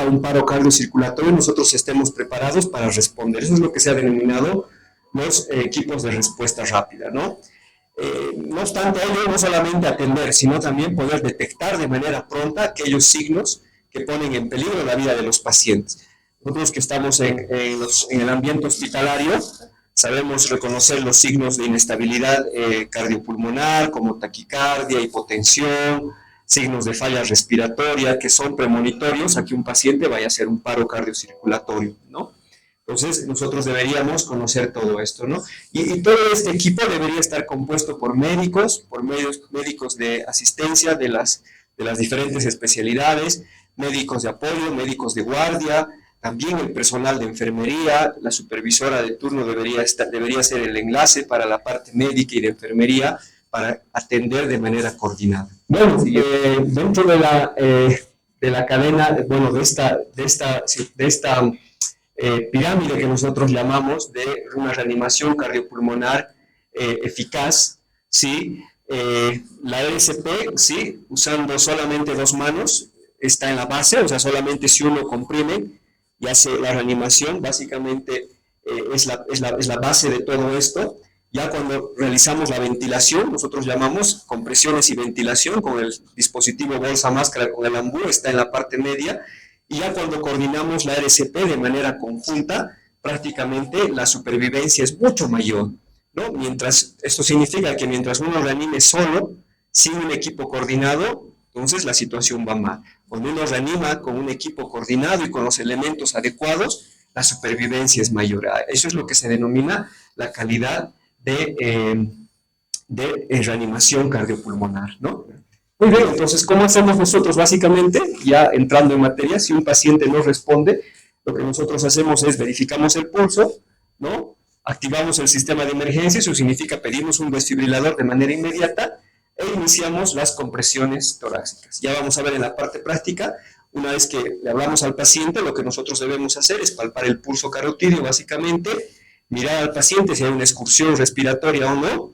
un paro cardiocirculatorio, nosotros estemos preparados para responder. Eso es lo que se ha denominado los equipos de respuesta rápida, ¿no? No obstante ello, no solamente atender, sino también poder detectar de manera pronta aquellos signos que ponen en peligro la vida de los pacientes. Nosotros que estamos en el ambiente hospitalario, sabemos reconocer los signos de inestabilidad cardiopulmonar, como taquicardia, hipotensión, signos de falla respiratoria, que son premonitorios a que un paciente vaya a hacer un paro cardiocirculatorio, ¿no? Entonces, nosotros deberíamos conocer todo esto, ¿no? Y todo este equipo debería estar compuesto por médicos de asistencia de las diferentes especialidades, médicos de apoyo, médicos de guardia, también el personal de enfermería, la supervisora de turno debería ser el enlace para la parte médica y de enfermería para atender de manera coordinada. Bueno, dentro de la cadena, bueno, de esta pirámide que nosotros llamamos de una reanimación cardiopulmonar eficaz, ¿sí? La RCP, ¿sí? Usando solamente 2 manos, está en la base, o sea, solamente si uno comprime y hace la reanimación, básicamente es la base de todo esto. Ya cuando realizamos la ventilación, nosotros llamamos compresiones y ventilación con el dispositivo bolsa máscara con el ambú, está en la parte media, y ya cuando coordinamos la RCP de manera conjunta, prácticamente la supervivencia es mucho mayor, ¿no? Esto significa que mientras uno reanime solo, sin un equipo coordinado, entonces la situación va mal. Cuando uno reanima con un equipo coordinado y con los elementos adecuados, la supervivencia es mayor. Eso es lo que se denomina la calidad de reanimación cardiopulmonar, ¿no? Muy bien, entonces, ¿cómo hacemos nosotros? Básicamente, ya entrando en materia, si un paciente no responde, lo que nosotros hacemos es verificamos el pulso, ¿no? Activamos el sistema de emergencia, eso significa pedimos un desfibrilador de manera inmediata e iniciamos las compresiones torácicas. Ya vamos a ver en la parte práctica, una vez que le hablamos al paciente, lo que nosotros debemos hacer es palpar el pulso carotídeo, básicamente, mirar al paciente si hay una excursión respiratoria o no,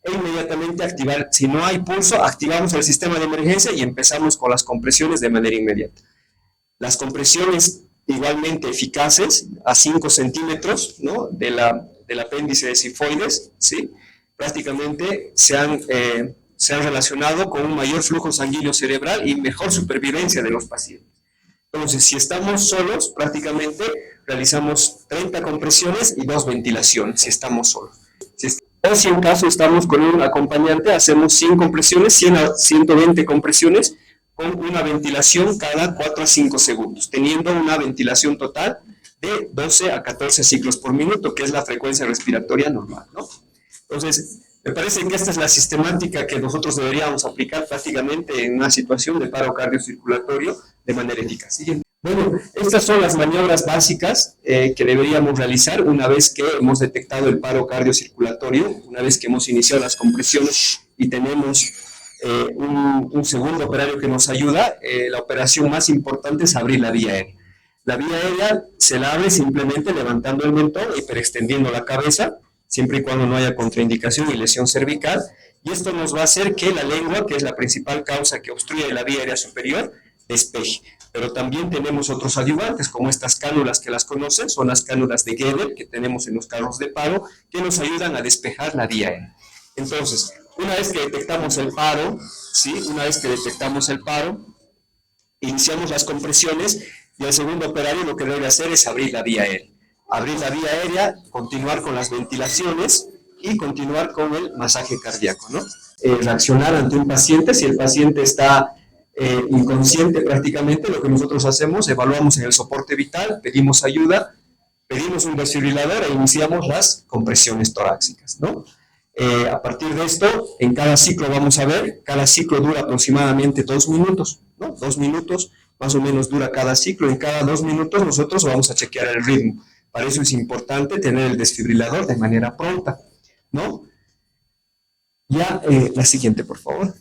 e inmediatamente activar, si no hay pulso, activamos el sistema de emergencia y empezamos con las compresiones de manera inmediata. Las compresiones igualmente eficaces a 5 centímetros, ¿no? del apéndice de sifoides, ¿sí? Prácticamente se han relacionado con un mayor flujo sanguíneo cerebral y mejor supervivencia de los pacientes. Entonces, si estamos solos, prácticamente realizamos 30 compresiones y 2 ventilaciones, si estamos solos. O si en caso estamos con un acompañante, hacemos 100 compresiones, 100 a 120 compresiones, con una ventilación cada 4 a 5 segundos, teniendo una ventilación total de 12 a 14 ciclos por minuto, que es la frecuencia respiratoria normal, ¿no? Entonces, me parece que esta es la sistemática que nosotros deberíamos aplicar prácticamente en una situación de paro cardiocirculatorio de manera eficaz. Siguiente. Bueno, estas son las maniobras básicas que deberíamos realizar una vez que hemos detectado el paro cardiocirculatorio, una vez que hemos iniciado las compresiones y tenemos un segundo operario que nos ayuda. La operación más importante es abrir la vía aérea. La vía aérea se la abre simplemente levantando el mentón, hiperextendiendo la cabeza, siempre y cuando no haya contraindicación y lesión cervical, y esto nos va a hacer que la lengua, que es la principal causa que obstruye la vía aérea superior, despeje. Pero también tenemos otros ayudantes, como estas cánulas que las conocen, son las cánulas de Gebel que tenemos en los carros de paro, que nos ayudan a despejar la vía aérea. Entonces, una vez que detectamos el paro, ¿sí? Iniciamos las compresiones y el segundo operario lo que debe hacer es abrir la vía aérea. Abrir la vía aérea, continuar con las ventilaciones y continuar con el masaje cardíaco, ¿no? Reaccionar ante un paciente, si el paciente está inconsciente prácticamente, lo que nosotros hacemos, evaluamos en el soporte vital, pedimos ayuda, pedimos un desfibrilador e iniciamos las compresiones torácicas, ¿no? A partir de esto, en cada ciclo vamos a ver, cada ciclo dura aproximadamente 2 minutos, ¿no? 2 minutos más o menos dura cada ciclo, en cada 2 minutos nosotros vamos a chequear el ritmo. Para eso es importante tener el desfibrilador de manera pronta, ¿no? Ya, la siguiente, por favor.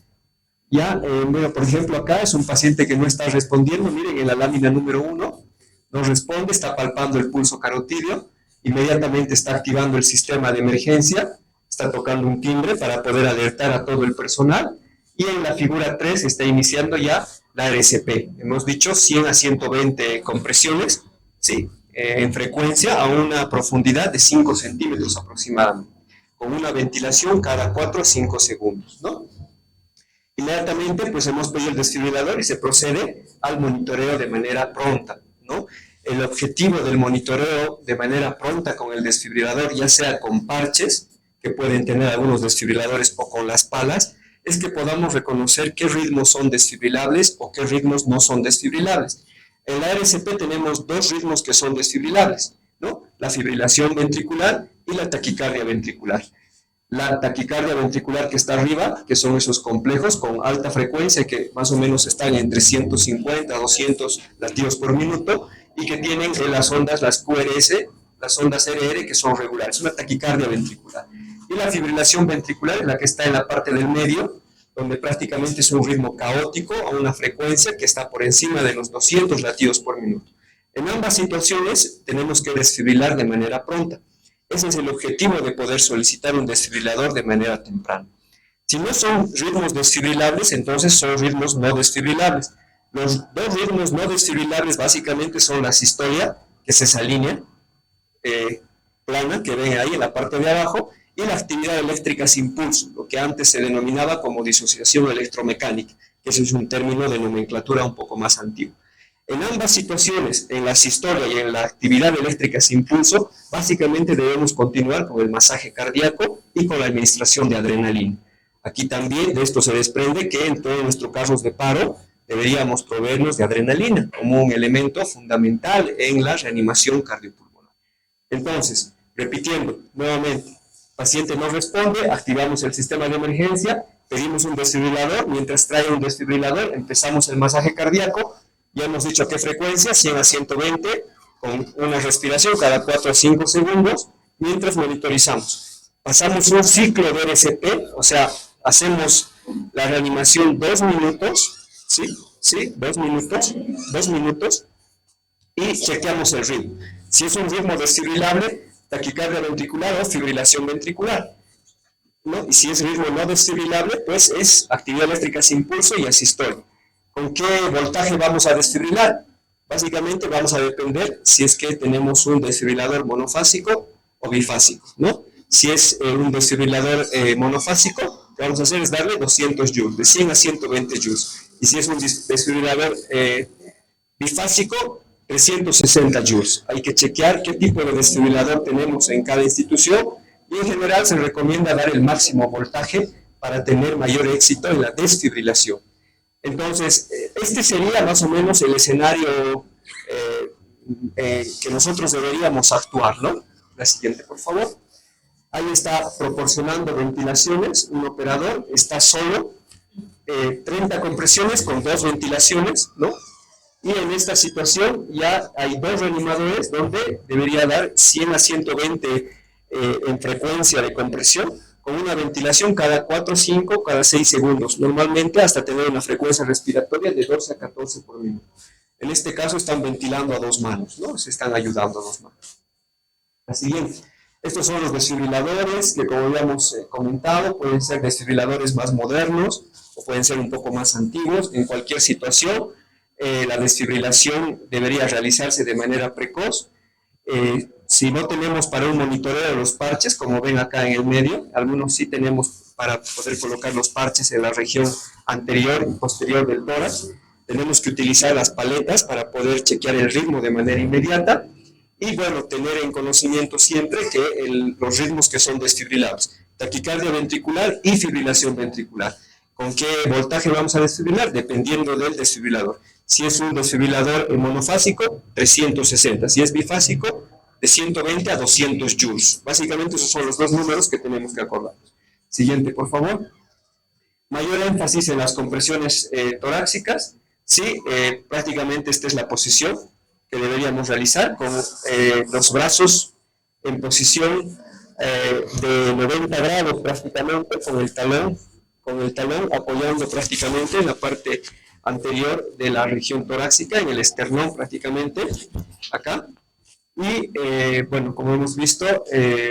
Ya, bueno, por ejemplo, acá es un paciente que no está respondiendo, miren, en la lámina número 1, no responde, está palpando el pulso carotídeo, inmediatamente está activando el sistema de emergencia, está tocando un timbre para poder alertar a todo el personal, y en la figura 3 está iniciando ya la RSP. Hemos dicho 100 a 120 compresiones, ¿sí? En frecuencia a una profundidad de 5 centímetros aproximadamente, con una ventilación cada 4 a 5 segundos, ¿no? Inmediatamente, pues hemos pedido el desfibrilador y se procede al monitoreo de manera pronta, ¿no? El objetivo del monitoreo de manera pronta con el desfibrilador, ya sea con parches, que pueden tener algunos desfibriladores, o con las palas, es que podamos reconocer qué ritmos son desfibrilables o qué ritmos no son desfibrilables. En la RCP tenemos dos ritmos que son desfibrilables, ¿no? La fibrilación ventricular y la taquicardia ventricular. La taquicardia ventricular que está arriba, que son esos complejos con alta frecuencia, que más o menos están entre 150 a 200 latidos por minuto, y que tienen las ondas, las QRS, las ondas RR, que son regulares, una taquicardia ventricular. Y la fibrilación ventricular es la que está en la parte del medio, donde prácticamente es un ritmo caótico a una frecuencia que está por encima de los 200 latidos por minuto. En ambas situaciones tenemos que desfibrilar de manera pronta. Ese es el objetivo de poder solicitar un desfibrilador de manera temprana. Si no son ritmos desfibrilables, entonces son ritmos no desfibrilables. Los dos ritmos no desfibrilables básicamente son la sistolia, que es esa línea plana que ven ahí en la parte de abajo, y la actividad eléctrica sin pulso, lo que antes se denominaba como disociación electromecánica, que ese es un término de nomenclatura un poco más antiguo. En ambas situaciones, en la sistolia y en la actividad eléctrica sin pulso, básicamente debemos continuar con el masaje cardíaco y con la administración de adrenalina. Aquí también de esto se desprende que en todos nuestros casos de paro deberíamos proveernos de adrenalina como un elemento fundamental en la reanimación cardiopulmonar. Entonces, repitiendo nuevamente, paciente no responde, activamos el sistema de emergencia, pedimos un desfibrilador, mientras trae un desfibrilador empezamos el masaje cardíaco. Ya hemos dicho a qué frecuencia, 100 a 120, con una respiración cada 4 a 5 segundos, mientras monitorizamos. Pasamos un ciclo de RCP, o sea, hacemos la reanimación 2 minutos, ¿sí? 2 minutos, y chequeamos el ritmo. Si es un ritmo desfibrilable, taquicardia ventricular o fibrilación ventricular, ¿no? Y si es ritmo no desfibrilable, pues es actividad eléctrica sin pulso y asistolia. ¿Con qué voltaje vamos a desfibrilar? Básicamente vamos a depender si es que tenemos un desfibrilador monofásico o bifásico, ¿no? Si es un desfibrilador monofásico, lo que vamos a hacer es darle 200 joules, de 100 a 120 joules. Y si es un desfibrilador bifásico, 360 joules. Hay que chequear qué tipo de desfibrilador tenemos en cada institución, y en general se recomienda dar el máximo voltaje para tener mayor éxito en la desfibrilación. Entonces, este sería más o menos el escenario que nosotros deberíamos actuar, ¿no? La siguiente, por favor. Ahí está proporcionando ventilaciones, un operador está solo, 30 compresiones con 2 ventilaciones, ¿no? Y en esta situación ya hay 2 reanimadores donde debería dar 100 a 120 en frecuencia de compresión, con una ventilación cada 4, 5, cada 6 segundos, normalmente hasta tener una frecuencia respiratoria de 12 a 14 por minuto. En este caso están ventilando a 2 manos, ¿no? Se están ayudando a 2 manos. La siguiente. Estos son los desfibriladores que, como habíamos comentado, pueden ser desfibriladores más modernos o pueden ser un poco más antiguos. En cualquier situación, la desfibrilación debería realizarse de manera precoz. Si no tenemos para un monitoreo de los parches, como ven acá en el medio, algunos sí tenemos para poder colocar los parches en la región anterior y posterior del tórax. Tenemos que utilizar las paletas para poder chequear el ritmo de manera inmediata y, bueno, tener en conocimiento siempre que los ritmos que son desfibrilables, taquicardia ventricular y fibrilación ventricular. ¿Con qué voltaje vamos a desfibrilar? Dependiendo del desfibrilador. Si es un desfibrilador monofásico, 360. Si es bifásico, de 120 a 200 joules. Básicamente esos son los dos números que tenemos que acordar. Siguiente, por favor. Mayor énfasis en las compresiones torácicas. Sí, prácticamente esta es la posición que deberíamos realizar, con los brazos en posición de 90 grados prácticamente, con el talón apoyando prácticamente en la parte anterior de la región torácica, en el esternón prácticamente, acá. Y bueno, como hemos visto,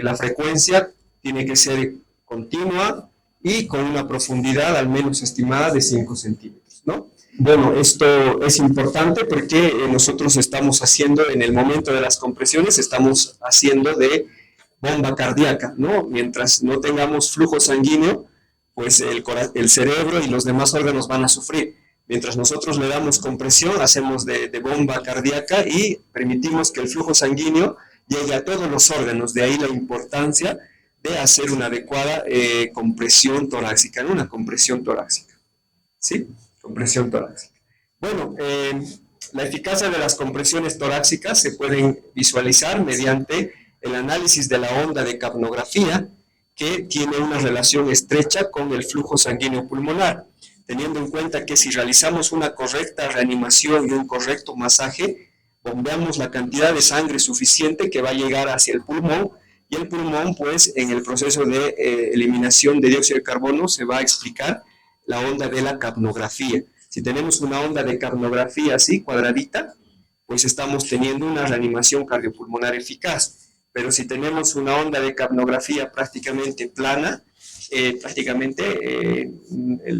la frecuencia tiene que ser continua y con una profundidad al menos estimada de 5 centímetros, ¿no? Bueno, esto es importante porque nosotros estamos haciendo, en el momento de las compresiones, estamos haciendo de bomba cardíaca, ¿no? Mientras no tengamos flujo sanguíneo, pues el cerebro y los demás órganos van a sufrir. Mientras nosotros le damos compresión, hacemos de bomba cardíaca y permitimos que el flujo sanguíneo llegue a todos los órganos. De ahí la importancia de hacer una adecuada compresión torácica, ¿no? Una compresión torácica, ¿sí? Compresión torácica. Bueno, la eficacia de las compresiones torácicas se pueden visualizar mediante el análisis de la onda de capnografía, que tiene una relación estrecha con el flujo sanguíneo pulmonar, teniendo en cuenta que si realizamos una correcta reanimación y un correcto masaje, bombeamos la cantidad de sangre suficiente que va a llegar hacia el pulmón, y el pulmón, pues, en el proceso de eliminación de dióxido de carbono se va a explicar la onda de la capnografía. Si tenemos una onda de capnografía así, cuadradita, pues estamos teniendo una reanimación cardiopulmonar eficaz. Pero si tenemos una onda de capnografía prácticamente plana, el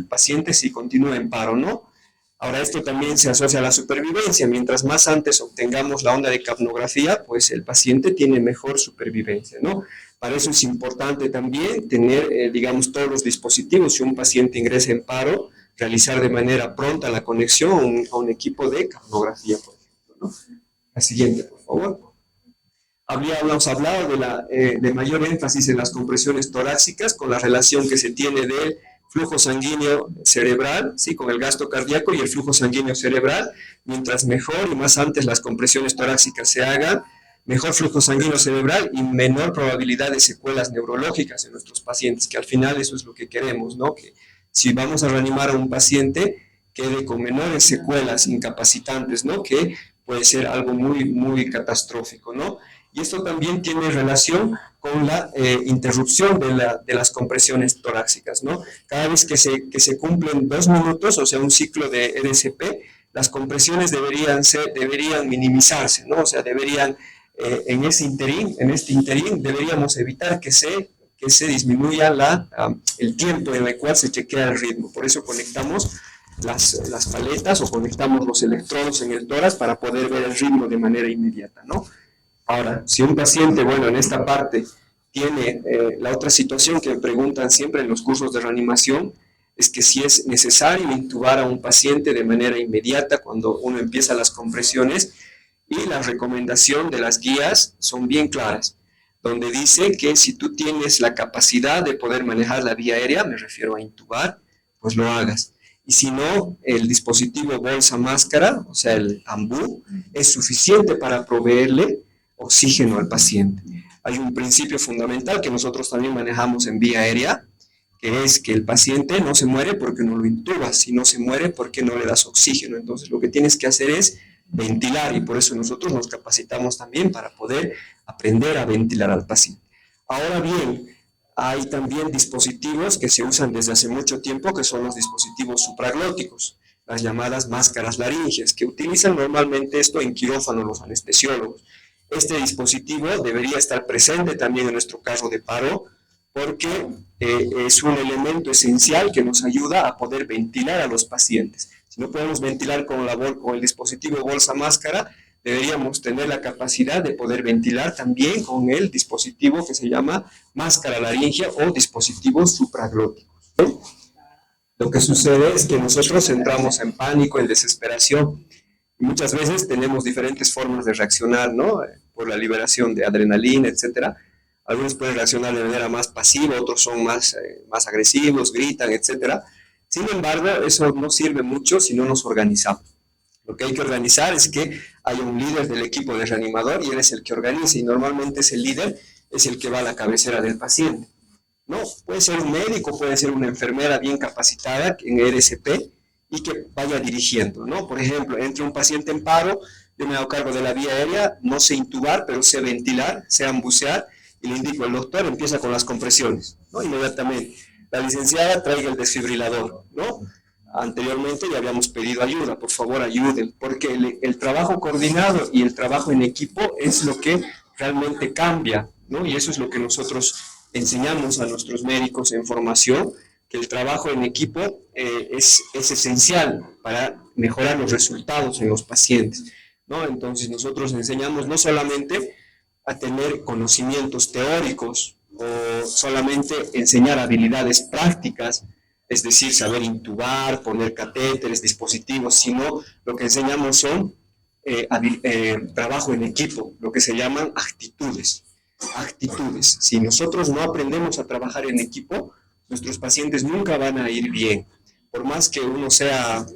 paciente sí continúa en paro, ¿no? Ahora, esto también se asocia a la supervivencia. Mientras más antes obtengamos la onda de capnografía, pues el paciente tiene mejor supervivencia, ¿no? Para eso es importante también tener, digamos, todos los dispositivos. Si un paciente ingresa en paro, realizar de manera pronta la conexión a un equipo de capnografía, por ejemplo, ¿no? La siguiente, por favor. Habíamos hablado de mayor énfasis en las compresiones torácicas con la relación que se tiene del flujo sanguíneo cerebral, ¿sí? Con el gasto cardíaco y el flujo sanguíneo cerebral. Mientras mejor y más antes las compresiones torácicas se hagan, mejor flujo sanguíneo cerebral y menor probabilidad de secuelas neurológicas en nuestros pacientes, que al final eso es lo que queremos, ¿no? Que si vamos a reanimar a un paciente, quede con menores secuelas incapacitantes, ¿no? Que puede ser algo muy, muy catastrófico, ¿no? Y esto también tiene relación con la interrupción de las compresiones torácicas, ¿no? Cada vez que se cumplen 2 minutos, o sea, un ciclo de EDCP, las compresiones deberían minimizarse, ¿no? O sea, en este interín, deberíamos evitar que se disminuya el tiempo en el cual se chequea el ritmo. Por eso conectamos las paletas o conectamos los electrodos en el tórax para poder ver el ritmo de manera inmediata, ¿no? Ahora, si un paciente, bueno, en esta parte tiene la otra situación que me preguntan siempre en los cursos de reanimación, es que si es necesario intubar a un paciente de manera inmediata cuando uno empieza las compresiones, y la recomendación de las guías son bien claras, donde dice que si tú tienes la capacidad de poder manejar la vía aérea, me refiero a intubar, pues lo hagas. Y si no, el dispositivo bolsa máscara, o sea, el AMBU, es suficiente para proveerle oxígeno al paciente. Hay un principio fundamental que nosotros también manejamos en vía aérea, que es que el paciente no se muere porque no lo intubas, sino se muere porque no le das oxígeno. Entonces, lo que tienes que hacer es ventilar, y por eso nosotros nos capacitamos también para poder aprender a ventilar al paciente. Ahora bien, hay también dispositivos que se usan desde hace mucho tiempo, que son los dispositivos supraglóticos, las llamadas máscaras laringeas, que utilizan normalmente esto en quirófano los anestesiólogos. Este dispositivo debería estar presente también en nuestro caso de paro, porque es un elemento esencial que nos ayuda a poder ventilar a los pacientes. Si no podemos ventilar con el dispositivo bolsa máscara, deberíamos tener la capacidad de poder ventilar también con el dispositivo que se llama máscara laringea o dispositivos supraglóticos, ¿no? Lo que sucede es que nosotros entramos en pánico, en desesperación, y muchas veces tenemos diferentes formas de reaccionar, ¿no? Por la liberación de adrenalina, etcétera. Algunos pueden reaccionar de manera más pasiva, otros son más agresivos, gritan, etcétera. Sin embargo, eso no sirve mucho si no nos organizamos. Lo que hay que organizar es que haya un líder del equipo de reanimador y él es el que organiza, y normalmente ese líder es el que va a la cabecera del paciente. No, puede ser un médico, puede ser una enfermera bien capacitada en RSP y que vaya dirigiendo, ¿no? Por ejemplo, entre un paciente en paro, yo me hago cargo de la vía aérea, no sé intubar, pero sé ventilar, sé ambucear, y le indico al doctor, empieza con las compresiones, ¿no? Inmediatamente. La licenciada traiga el desfibrilador, ¿no? Anteriormente ya habíamos pedido ayuda, por favor ayuden, porque el trabajo coordinado y el trabajo en equipo es lo que realmente cambia, ¿no? Y eso es lo que nosotros enseñamos a nuestros médicos en formación, que el trabajo en equipo es esencial para mejorar los resultados en los pacientes, ¿no? Entonces nosotros enseñamos no solamente a tener conocimientos teóricos o solamente enseñar habilidades prácticas, es decir, saber intubar, poner catéteres, dispositivos, sino lo que enseñamos son trabajo en equipo, lo que se llaman actitudes. Actitudes. Si nosotros no aprendemos a trabajar en equipo, nuestros pacientes nunca van a ir bien. Por más que uno sea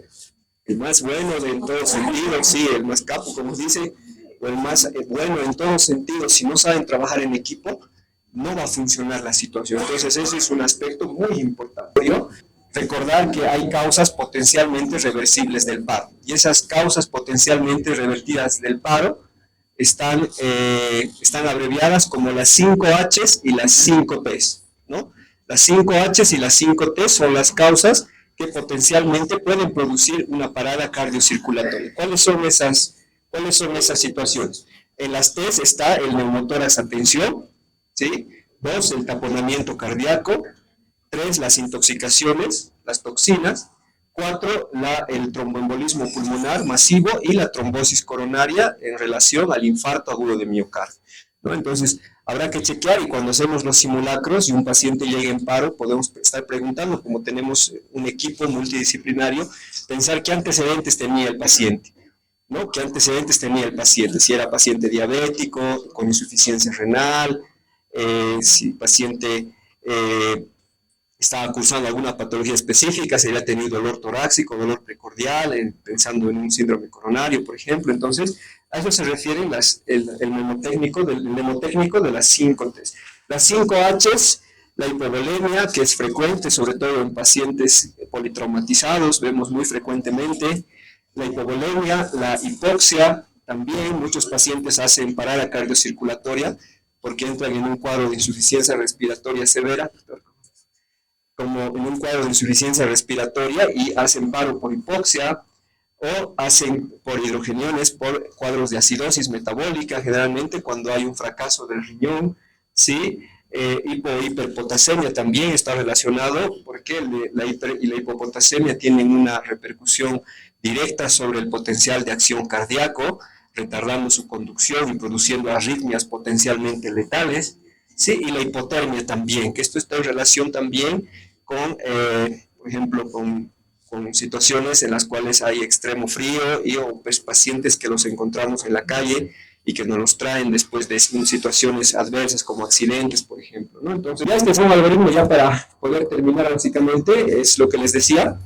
el más bueno en todos sentidos, sí, el más capo, como dice, o el más bueno en todos sentidos, si no saben trabajar en equipo, no va a funcionar la situación. Entonces, ese es un aspecto muy importante, ¿no? Recordar que hay causas potencialmente reversibles del paro, y esas causas potencialmente revertidas del paro están abreviadas como las 5 H's y las 5 T's, ¿no? Las 5 H's y las 5 T's son las causas que potencialmente pueden producir una parada cardiocirculatoria. ¿Cuáles son esas situaciones? En las T's está el neumotórax a tensión, ¿sí? 2, el taponamiento cardíaco. 3, las intoxicaciones, las toxinas. 4, el tromboembolismo pulmonar masivo y la trombosis coronaria en relación al infarto agudo de miocardio, ¿no? Entonces, habrá que chequear, y cuando hacemos los simulacros y un paciente llega en paro, podemos estar preguntando, como tenemos un equipo multidisciplinario, pensar qué antecedentes tenía el paciente, ¿no? ¿Qué antecedentes tenía el paciente? Si era paciente diabético, con insuficiencia renal, si el paciente estaba cursando alguna patología específica, si había tenido dolor torácico, dolor precordial, pensando en un síndrome coronario, por ejemplo. Entonces, a eso se refiere el mnemotécnico de las 5 T's. Las 5 H's, la hipovolemia, que es frecuente, sobre todo en pacientes politraumatizados, vemos muy frecuentemente la hipovolemia, la hipoxia, también muchos pacientes hacen parada cardiocirculatoria porque entran en un cuadro de insuficiencia respiratoria severa, como en un cuadro de insuficiencia respiratoria, y hacen paro por hipoxia, o hacen por hidrogeniones, por cuadros de acidosis metabólica, generalmente cuando hay un fracaso del riñón, ¿sí? Hiperpotasemia también está relacionado, porque la hipopotasemia tienen una repercusión directa sobre el potencial de acción cardíaco, retardando su conducción y produciendo arritmias potencialmente letales, ¿sí? Y la hipotermia también, que esto está en relación también con, por ejemplo, con situaciones en las cuales hay extremo frío o pues, pacientes que los encontramos en la calle y que nos los traen después de situaciones adversas como accidentes, por ejemplo, ¿no? Entonces, ya este fue un algoritmo ya para poder terminar básicamente, es lo que les decía,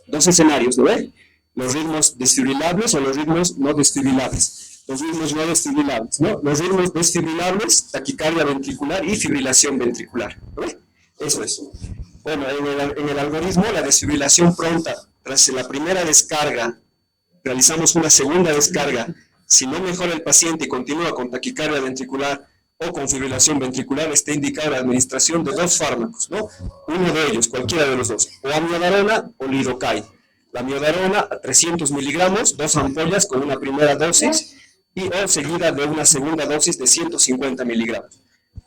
2 escenarios, ¿no ve? Los ritmos desfibrilables o los ritmos no desfibrilables. Los ritmos no desfibrilables, ¿no? Los ritmos desfibrilables, taquicardia ventricular y fibrilación ventricular, ¿no ve? Eso es. Bueno, en el algoritmo, la desfibrilación pronta, tras la primera descarga, realizamos una segunda descarga. Si no mejora el paciente y continúa con taquicardia ventricular o con fibrilación ventricular, está indicada la administración de 2 fármacos, ¿no? Uno de ellos, cualquiera de los 2, o amiodarona o lidocaína. La amiodarona a 300 miligramos, 2 ampollas con una primera dosis, o seguida de una segunda dosis de 150 miligramos.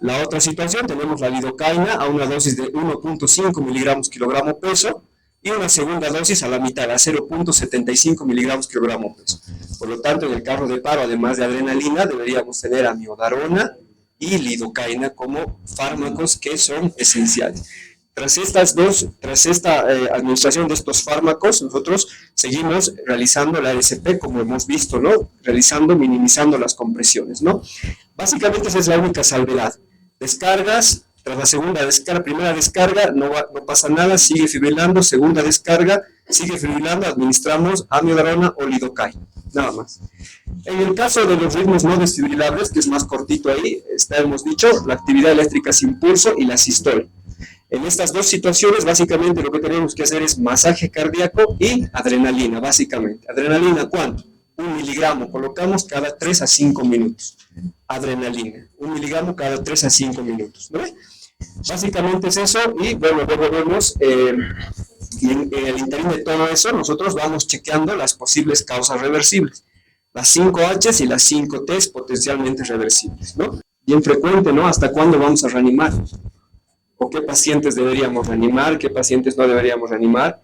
La otra situación, tenemos la lidocaína a una dosis de 1.5 miligramos kilogramo peso, y una segunda dosis a la mitad, a 0.75 miligramos kilogramo peso. Por lo tanto, en el caso de paro, además de adrenalina, deberíamos tener amiodarona y lidocaína como fármacos que son esenciales. Tras esta administración de estos fármacos, nosotros seguimos realizando la ASP, como hemos visto, ¿no? Minimizando las compresiones, ¿no? Básicamente esa es la única salvedad. Descargas, tras la segunda descarga, primera descarga, no pasa nada, sigue fibrilando, segunda descarga, sigue fibrilando, administramos amiodarona o lidocaína, nada más. En el caso de los ritmos no desfibrilables, que es más cortito ahí, hemos dicho, la actividad eléctrica sin pulso y la sistólica. En estas 2 situaciones, básicamente lo que tenemos que hacer es masaje cardíaco y adrenalina, básicamente. ¿Adrenalina cuánto? 1 miligramo, colocamos cada 3 a 5 minutos. Adrenalina, 1 miligramo cada 3 a 5 minutos, ¿no? Básicamente es eso, y bueno, luego vemos, y en el interín de todo eso, nosotros vamos chequeando las posibles causas reversibles. Las 5 H's y las 5 T's potencialmente reversibles, ¿no? Bien frecuente, ¿no? ¿Hasta cuándo vamos a reanimar? o qué pacientes deberíamos reanimar, qué pacientes no deberíamos reanimar.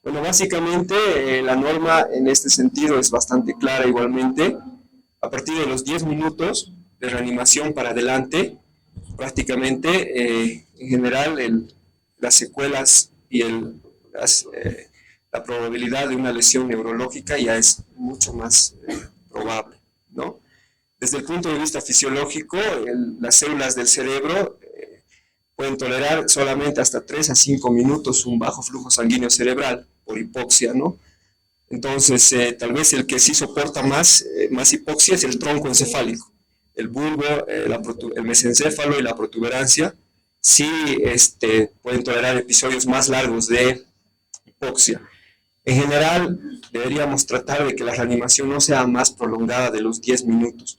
Bueno, básicamente la norma en este sentido es bastante clara igualmente. A partir de los 10 minutos de reanimación para adelante, prácticamente, en general, las secuelas y la probabilidad de una lesión neurológica ya es mucho más probable, ¿no? Desde el punto de vista fisiológico, las células del cerebro pueden tolerar solamente hasta 3 a 5 minutos un bajo flujo sanguíneo cerebral por hipoxia, ¿no? Entonces, tal vez el que sí soporta más hipoxia es el tronco encefálico. El bulbo, el mesencéfalo y la protuberancia sí pueden tolerar episodios más largos de hipoxia. En general, deberíamos tratar de que la reanimación no sea más prolongada de los 10 minutos.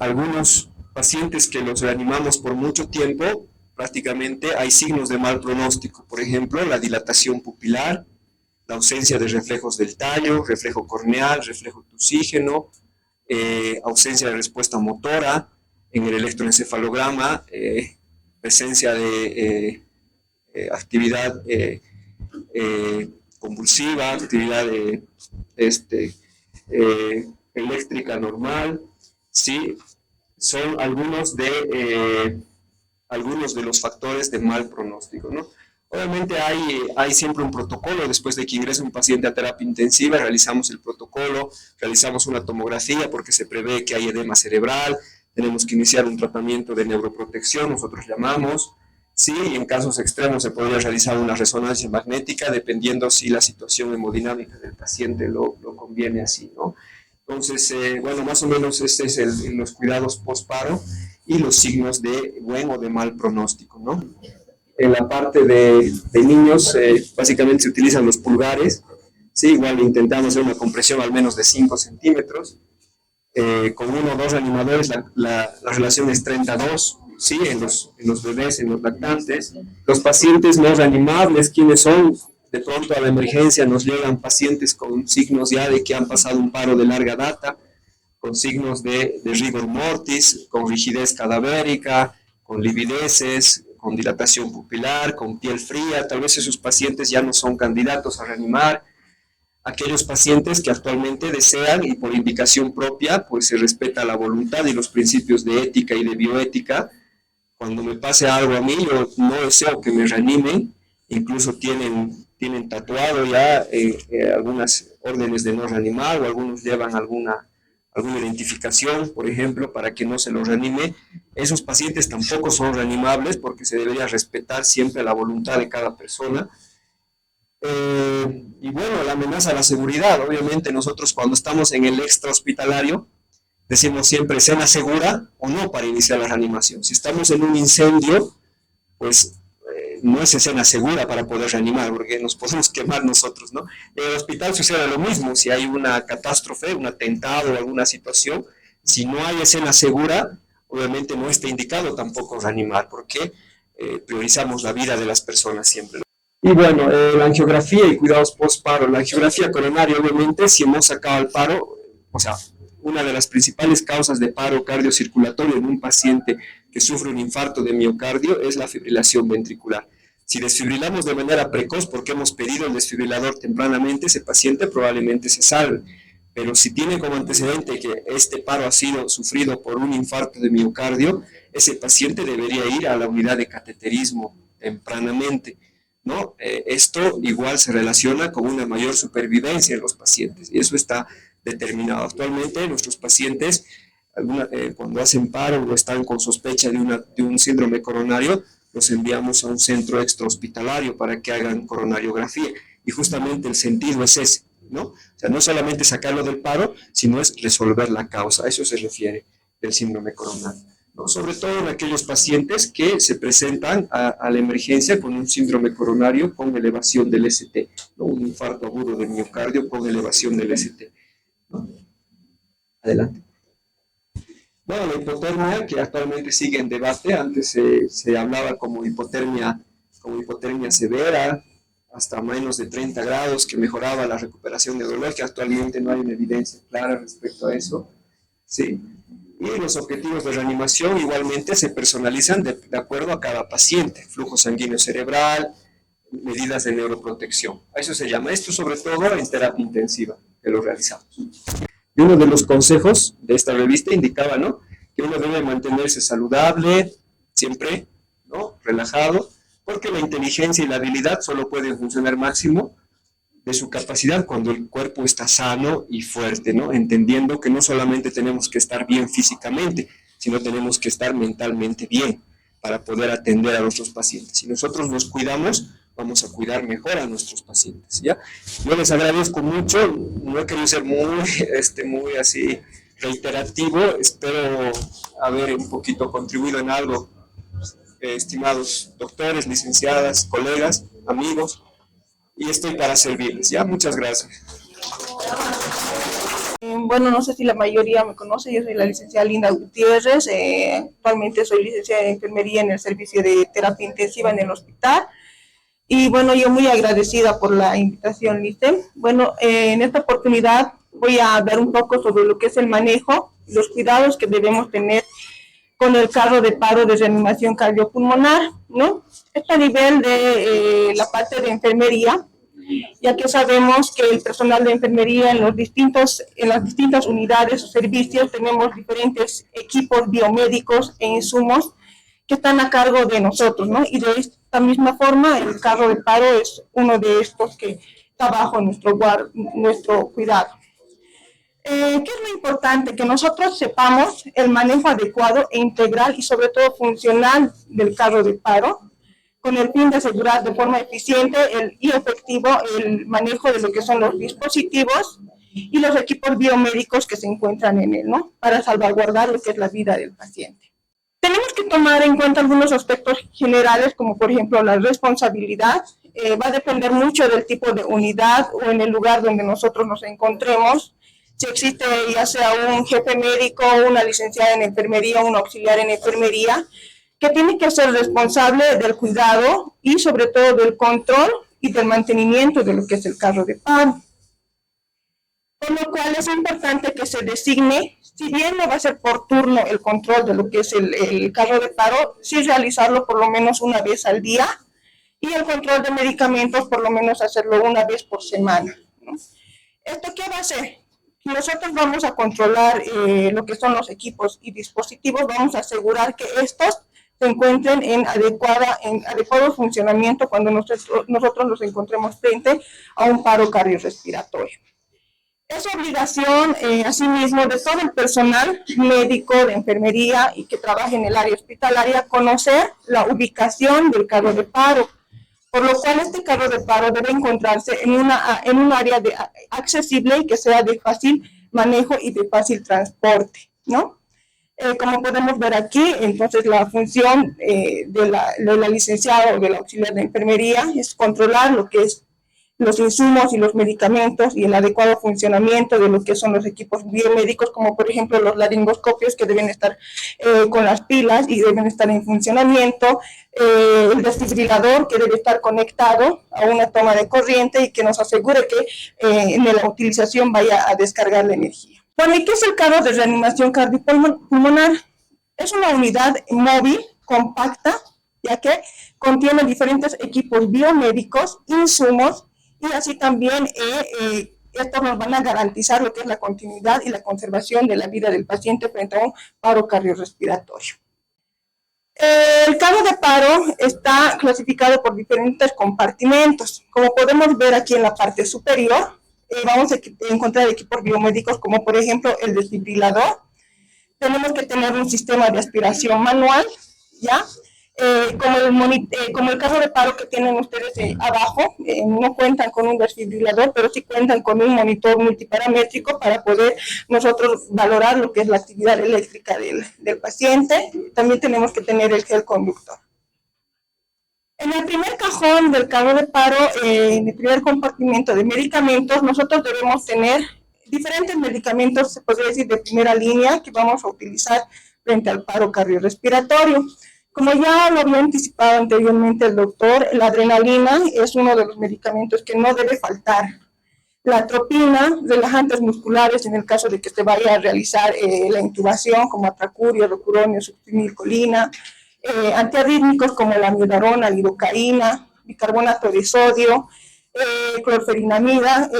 Algunos pacientes que los reanimamos por mucho tiempo, prácticamente hay signos de mal pronóstico. Por ejemplo, la dilatación pupilar, la ausencia de reflejos del tallo, reflejo corneal, reflejo tusígeno, ausencia de respuesta motora en el electroencefalograma, presencia de actividad convulsiva, actividad eléctrica normal, ¿sí? Son algunos de los factores de mal pronóstico, ¿no? Obviamente hay siempre un protocolo. Después de que ingresa un paciente a terapia intensiva, realizamos el protocolo, realizamos una tomografía porque se prevé que hay edema cerebral, tenemos que iniciar un tratamiento de neuroprotección, nosotros llamamos, sí, y en casos extremos se podría realizar una resonancia magnética, dependiendo si la situación hemodinámica del paciente lo conviene así, ¿no? Entonces, bueno, más o menos este es los cuidados post-paro y los signos de buen o de mal pronóstico, ¿no? En la parte de niños, básicamente se utilizan los pulgares, ¿sí? Igual intentamos hacer una compresión al menos de 5 centímetros. Con uno o dos reanimadores la relación es 30-2, ¿sí? En los bebés, en los lactantes. Los pacientes no reanimables, ¿quiénes son? De pronto a la emergencia nos llegan pacientes con signos ya de que han pasado un paro de larga data, con signos de rigor mortis, con rigidez cadavérica, con livideces, con dilatación pupilar, con piel fría. Tal vez esos pacientes ya no son candidatos a reanimar. Aquellos pacientes que actualmente desean y por indicación propia, pues se respeta la voluntad y los principios de ética y de bioética. Cuando me pase algo a mí, yo no deseo que me reanimen, incluso tienen tatuado ya algunas órdenes de no reanimar, o algunos llevan alguna identificación, por ejemplo, para que no se los reanime. Esos pacientes tampoco son reanimables porque se debería respetar siempre la voluntad de cada persona. Y bueno, la amenaza a la seguridad, obviamente nosotros cuando estamos en el extrahospitalario decimos siempre escena segura o no para iniciar la reanimación. Si estamos en un incendio, pues no es escena segura para poder reanimar, porque nos podemos quemar nosotros, ¿no? En el hospital sucede lo mismo. Si hay una catástrofe, un atentado o alguna situación, si no hay escena segura, obviamente no está indicado tampoco reanimar, porque priorizamos la vida de las personas siempre, ¿no? Y bueno, la angiografía y cuidados post-paro. La angiografía coronaria, obviamente, si hemos sacado el paro, o sea, una de las principales causas de paro cardiocirculatorio en un paciente que sufre un infarto de miocardio es la fibrilación ventricular. Si desfibrilamos de manera precoz porque hemos pedido el desfibrilador tempranamente, ese paciente probablemente se salve. Pero si tiene como antecedente que este paro ha sido sufrido por un infarto de miocardio, ese paciente debería ir a la unidad de cateterismo tempranamente, ¿no? Esto igual se relaciona con una mayor supervivencia en los pacientes, y eso está determinado. Actualmente nuestros pacientes, cuando hacen paro o están con sospecha de un síndrome coronario, los enviamos a un centro extrahospitalario para que hagan coronariografía, y justamente el sentido es ese, ¿no? O sea, no solamente sacarlo del paro, sino es resolver la causa. A eso se refiere el síndrome coronario, ¿no? Sobre todo en aquellos pacientes que se presentan a la emergencia con un síndrome coronario con elevación del ST, ¿no? Un infarto agudo del miocardio con elevación del ST, ¿no? Adelante. Bueno, la hipotermia, que actualmente sigue en debate, antes se hablaba como hipotermia severa, hasta menos de 30 grados, que mejoraba la recuperación neurológica. Actualmente no hay una evidencia clara respecto a eso, ¿sí? Y los objetivos de reanimación igualmente se personalizan de acuerdo a cada paciente, flujo sanguíneo cerebral, medidas de neuroprotección. A eso se llama. Esto sobre todo en terapia intensiva que lo realizamos. Y uno de los consejos de esta revista indicaba, ¿no?, que uno debe mantenerse saludable, siempre, ¿no?, relajado, porque la inteligencia y la habilidad solo pueden funcionar máximo de su capacidad cuando el cuerpo está sano y fuerte, ¿no?, entendiendo que no solamente tenemos que estar bien físicamente, sino tenemos que estar mentalmente bien para poder atender a nuestros pacientes. Si nosotros nos cuidamos, vamos a cuidar mejor a nuestros pacientes, ¿ya? Yo les agradezco mucho, no he querido ser muy así reiterativo, espero haber un poquito contribuido en algo, estimados doctores, licenciadas, colegas, amigos, y estoy para servirles, ¿ya? Muchas gracias. Bueno, no sé si la mayoría me conoce, yo soy la licenciada Linda Gutiérrez, actualmente soy licenciada en enfermería en el servicio de terapia intensiva en el hospital. Y bueno, yo muy agradecida por la invitación, Lice. Bueno, en esta oportunidad voy a hablar un poco sobre lo que es el manejo, los cuidados que debemos tener con el carro de paro de reanimación cardiopulmonar, ¿no? Esto a nivel de la parte de enfermería, ya que sabemos que el personal de enfermería en las distintas unidades o servicios tenemos diferentes equipos biomédicos e insumos que están a cargo de nosotros, ¿no? Y de esta misma forma, el carro de paro es uno de estos que está bajo nuestro cuidado. ¿Qué es lo importante? Que nosotros sepamos el manejo adecuado e integral y sobre todo funcional del carro de paro, con el fin de asegurar de forma eficiente y efectivo el manejo de lo que son los dispositivos y los equipos biomédicos que se encuentran en él, ¿no?, para salvaguardar lo que es la vida del paciente. Tenemos que tomar en cuenta algunos aspectos generales, como por ejemplo la responsabilidad. Va a depender mucho del tipo de unidad o en el lugar donde nosotros nos encontremos. Si existe ya sea un jefe médico, una licenciada en enfermería, un auxiliar en enfermería, que tiene que ser responsable del cuidado y sobre todo del control y del mantenimiento de lo que es el carro de paro. Con lo cual es importante que se designe, si bien no va a ser por turno el control de lo que es el carro de paro, sí realizarlo por lo menos una vez al día, y el control de medicamentos por lo menos hacerlo una vez por semana, ¿no? ¿Esto qué va a hacer? Nosotros vamos a controlar lo que son los equipos y dispositivos, vamos a asegurar que estos se encuentren en adecuado funcionamiento cuando nosotros nos encontremos frente a un paro cardiorrespiratorio. Es obligación, asimismo, de todo el personal médico, de enfermería y que trabaje en el área hospitalaria, conocer la ubicación del carro de paro, por lo cual este carro de paro debe encontrarse en un área accesible y que sea de fácil manejo y de fácil transporte, ¿no? Como podemos ver aquí, entonces la función de la licenciada o del auxiliar de enfermería es controlar lo que es los insumos y los medicamentos y el adecuado funcionamiento de lo que son los equipos biomédicos, como por ejemplo los laringoscopios que deben estar con las pilas y deben estar en funcionamiento, el desfibrilador que debe estar conectado a una toma de corriente y que nos asegure que en la utilización vaya a descargar la energía. Bueno, ¿y qué es el carro de reanimación cardiopulmonar? Es una unidad móvil, compacta, ya que contiene diferentes equipos biomédicos, insumos, y así también estos nos van a garantizar lo que es la continuidad y la conservación de la vida del paciente frente a un paro cardiorrespiratorio. El carro de paro está clasificado por diferentes compartimentos. Como podemos ver aquí en la parte superior, vamos a encontrar equipos biomédicos como por ejemplo el desfibrilador. Tenemos que tener un sistema de aspiración manual, ¿ya? Como el carro de paro que tienen ustedes abajo, no cuentan con un desfibrilador, pero sí cuentan con un monitor multiparamétrico para poder nosotros valorar lo que es la actividad eléctrica del paciente. También tenemos que tener el gel conductor. En el primer cajón del carro de paro, en el primer compartimento de medicamentos, nosotros debemos tener diferentes medicamentos, se podría decir, de primera línea que vamos a utilizar frente al paro cardiorrespiratorio. Como ya lo había anticipado anteriormente el doctor, la adrenalina es uno de los medicamentos que no debe faltar la atropina, relajantes musculares en el caso de que se vaya a realizar la intubación, como atracurio, rocuronio, succinilcolina, antiarrítmicos como la amiodarona, lidocaína, bicarbonato de sodio, clorferinamida,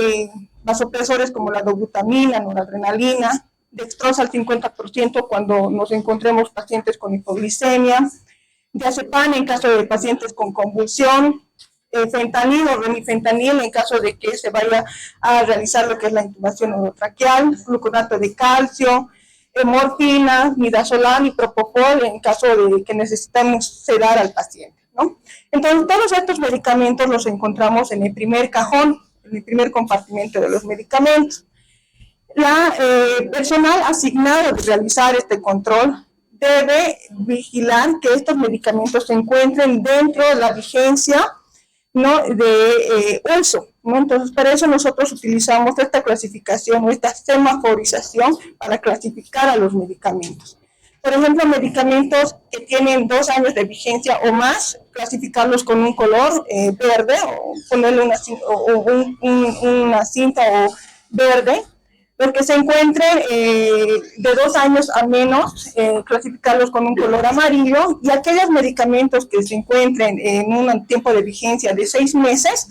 vasopresores como la dobutamina, noradrenalina, dextrosa al 50% cuando nos encontremos pacientes con hipoglicemia, diazepam en caso de pacientes con convulsión, fentanil o remifentanil en caso de que se vaya a realizar lo que es la intubación orotraqueal, gluconato de calcio, morfina, midazolam y propofol en caso de que necesitemos sedar al paciente, ¿no? Entonces, todos estos medicamentos los encontramos en el primer cajón, en el primer compartimento de los medicamentos. La personal asignado de realizar este control debe vigilar que estos medicamentos se encuentren dentro de la vigencia, ¿no?, de uso, ¿no? Entonces, para eso nosotros utilizamos esta clasificación o esta semaforización para clasificar a los medicamentos. Por ejemplo, medicamentos que tienen 2 años de vigencia o más, clasificarlos con un color verde o ponerle una cinta o verde. Los que se encuentren de 2 años a menos, clasificarlos con un color amarillo, y aquellos medicamentos que se encuentren en un tiempo de vigencia de 6 meses,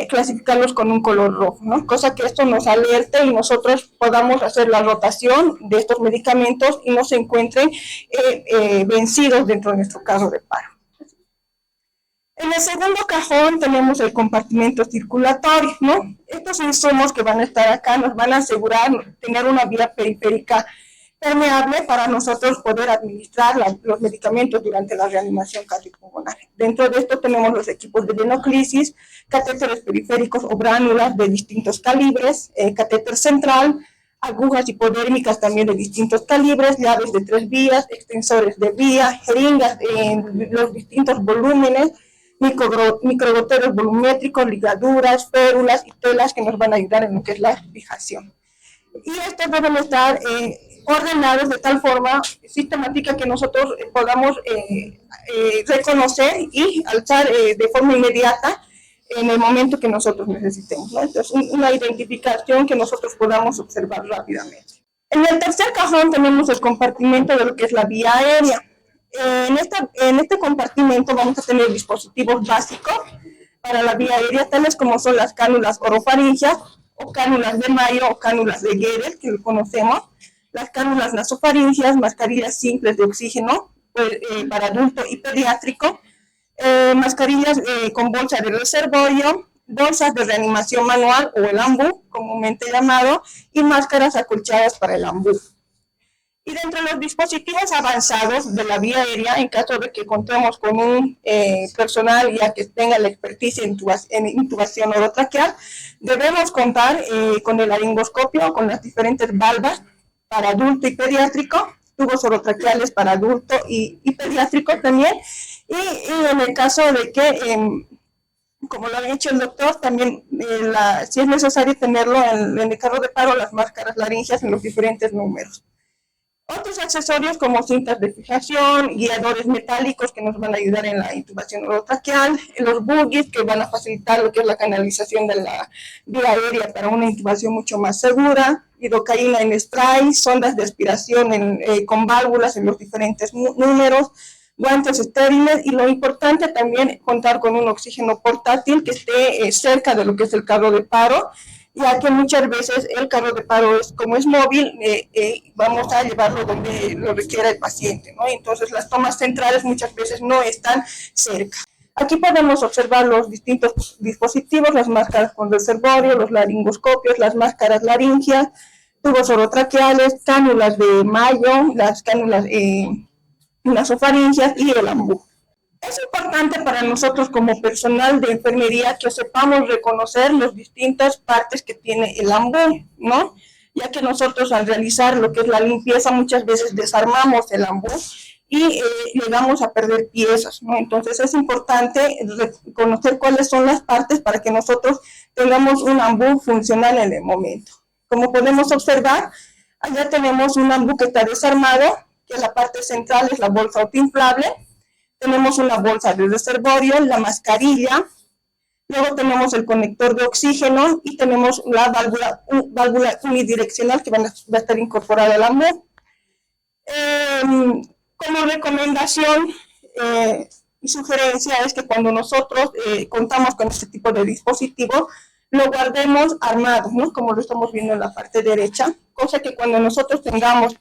clasificarlos con un color rojo, ¿no? Cosa que esto nos alerte y nosotros podamos hacer la rotación de estos medicamentos y no se encuentren vencidos dentro de nuestro caso de paro. En el segundo cajón tenemos el compartimento circulatorio, ¿no? Estos insumos que van a estar acá nos van a asegurar tener una vía periférica permeable para nosotros poder administrar los medicamentos durante la reanimación cardiopulmonar. Dentro de esto tenemos los equipos de venoclisis, catéteres periféricos o bránulas de distintos calibres, catéter central, agujas hipodérmicas también de distintos calibres, llaves de 3 vías, extensores de vía, jeringas en los distintos volúmenes, microgoteros volumétricos, ligaduras, férulas y telas que nos van a ayudar en lo que es la fijación. Y estos deben estar ordenados de tal forma sistemática que nosotros podamos reconocer y alzar de forma inmediata en el momento que nosotros necesitemos, ¿no? Entonces, una identificación que nosotros podamos observar rápidamente. En el tercer cajón tenemos el compartimento de lo que es la vía aérea. En este compartimento vamos a tener dispositivos básicos para la vía aérea, tales como son las cánulas orofaringias, o cánulas de Mayo, o cánulas de Guedes, que lo conocemos, las cánulas nasofaringias, mascarillas simples de oxígeno para adulto y pediátrico, mascarillas con bolsa de reservorio, bolsas de reanimación manual o el AMBU, comúnmente llamado, y máscaras acolchadas para el AMBU. Y dentro de los dispositivos avanzados de la vía aérea, en caso de que contemos con un personal ya que tenga la experticia en intubación orotraqueal, debemos contar con el laringoscopio, con las diferentes valvas para adulto y pediátrico, tubos orotraqueales para adulto y pediátrico también, y en el caso de que, como lo ha dicho el doctor, también si es necesario tenerlo en el carro de paro, las máscaras laringias en los diferentes números. Otros accesorios como cintas de fijación, guiadores metálicos que nos van a ayudar en la intubación orotraqueal, los buggies que van a facilitar lo que es la canalización de la vía aérea para una intubación mucho más segura, lidocaína en spray, sondas de aspiración con válvulas en los diferentes números, guantes estériles y lo importante también contar con un oxígeno portátil que esté cerca de lo que es el carro de paro, ya que muchas veces el carro de paro como es móvil, vamos a llevarlo donde lo requiera el paciente, ¿no? Entonces las tomas centrales muchas veces no están cerca. Aquí podemos observar los distintos dispositivos, las máscaras con reservorio, los laringoscopios, las máscaras laringias, tubos orotraqueales, cánulas de Mayo, las cánulas nasofaringias y el AMBU. Es importante para nosotros como personal de enfermería que sepamos reconocer las distintas partes que tiene el AMBU, ¿no? Ya que nosotros al realizar lo que es la limpieza muchas veces desarmamos el AMBU y llegamos a perder piezas, ¿no? Entonces es importante reconocer cuáles son las partes para que nosotros tengamos un AMBU funcional en el momento. Como podemos observar, allá tenemos un AMBU que está desarmado, que la parte central es la bolsa autoinflable. Tenemos una bolsa de reservorio, la mascarilla, Luego tenemos el conector de oxígeno y tenemos la válvula unidireccional que va a estar incorporada al AMBU. Como recomendación y sugerencia es que cuando nosotros contamos con este tipo de dispositivo, lo guardemos armado, ¿no? Como lo estamos viendo en la parte derecha, cosa que cuando nosotros tengamos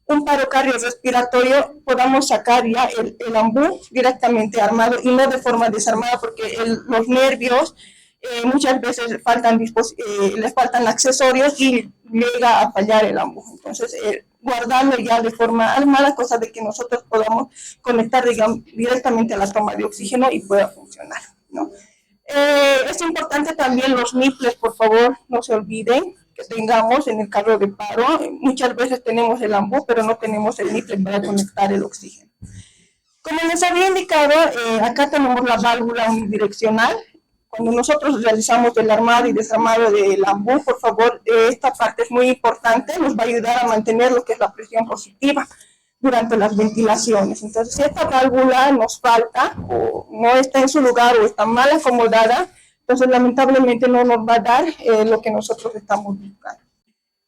un paro cardiorrespiratorio podamos sacar ya el AMBU directamente armado y no de forma desarmada, porque los nervios muchas veces les faltan accesorios y llega a fallar el AMBU. Entonces, guardarlo ya de forma armada, cosa de que nosotros podamos conectar, digamos, directamente a la toma de oxígeno y pueda funcionar, ¿no? Es importante también los nipples, por favor, no se olviden que tengamos en el carro de paro. Muchas veces tenemos el AMBU, pero no tenemos el nipple para conectar el oxígeno. Como les había indicado, acá tenemos la válvula unidireccional. Cuando nosotros realizamos el armado y desarmado del AMBU, por favor, esta parte es muy importante, nos va a ayudar a mantener lo que es la presión positiva durante las ventilaciones. Entonces, si esta válvula nos falta o no está en su lugar o está mal acomodada, entonces lamentablemente no nos va a dar lo que nosotros estamos buscando.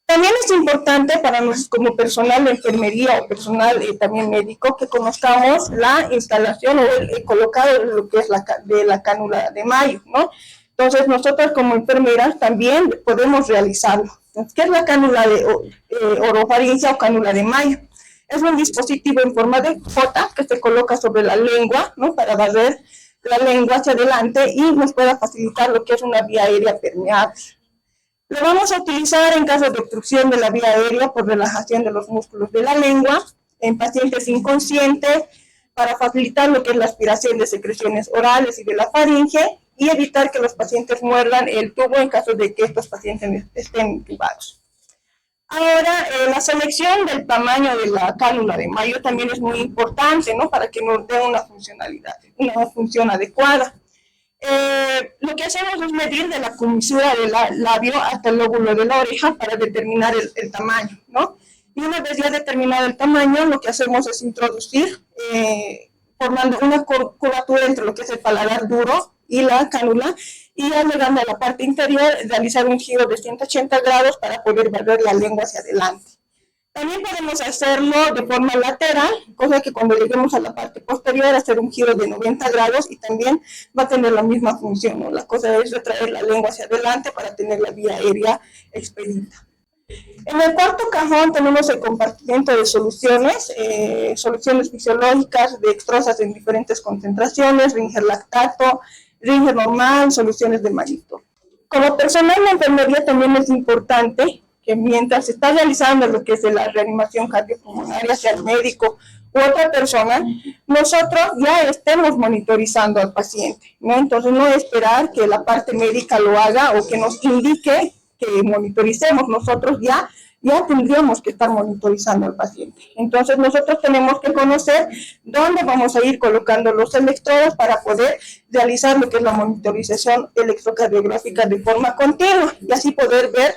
También es importante para nosotros como personal de enfermería o personal también médico que conozcamos la instalación o el colocado de lo que es la cánula de Mayo, ¿no? Entonces nosotros como enfermeras también podemos realizarlo. Entonces, ¿qué es la cánula de orofaringia o cánula de Mayo? Es un dispositivo en forma de J que se coloca sobre la lengua, ¿no? Para barrer la lengua hacia adelante y nos pueda facilitar lo que es una vía aérea permeable. Lo vamos a utilizar en caso de obstrucción de la vía aérea por relajación de los músculos de la lengua, en pacientes inconscientes, para facilitar lo que es la aspiración de secreciones orales y de la faringe y evitar que los pacientes muerdan el tubo en caso de que estos pacientes estén intubados. Ahora, la selección del tamaño de la cánula de Mayo también es muy importante, ¿no? Para que nos dé una funcionalidad, una función adecuada. Lo que hacemos es medir de la comisura del labio hasta el lóbulo de la oreja para determinar el tamaño, ¿no? Y una vez ya determinado el tamaño, lo que hacemos es introducir, formando una curvatura entre lo que es el paladar duro y la cánula, y ya llegando a la parte inferior, realizar un giro de 180 grados para poder barrer la lengua hacia adelante. También podemos hacerlo de forma lateral, cosa que cuando lleguemos a la parte posterior, hacer un giro de 90 grados y también va a tener la misma función, ¿no? La cosa es retraer la lengua hacia adelante para tener la vía aérea expedita. En el cuarto cajón tenemos el compartimiento de soluciones, soluciones fisiológicas, dextrosas en diferentes concentraciones, Ringer lactato, Ringer normal, soluciones de mannitol. Como personal de enfermería también es importante que mientras se está realizando lo que es de la reanimación cardiopulmonaria, sea el médico u otra persona, nosotros ya estemos monitorizando al paciente, ¿no? Entonces no esperar que la parte médica lo haga o que nos indique que monitoricemos, nosotros ya tendríamos que estar monitorizando al paciente. Entonces nosotros tenemos que conocer dónde vamos a ir colocando los electrodos para poder realizar lo que es la monitorización electrocardiográfica de forma continua y así poder ver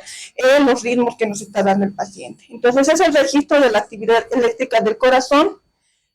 los ritmos que nos está dando el paciente. Entonces es el registro de la actividad eléctrica del corazón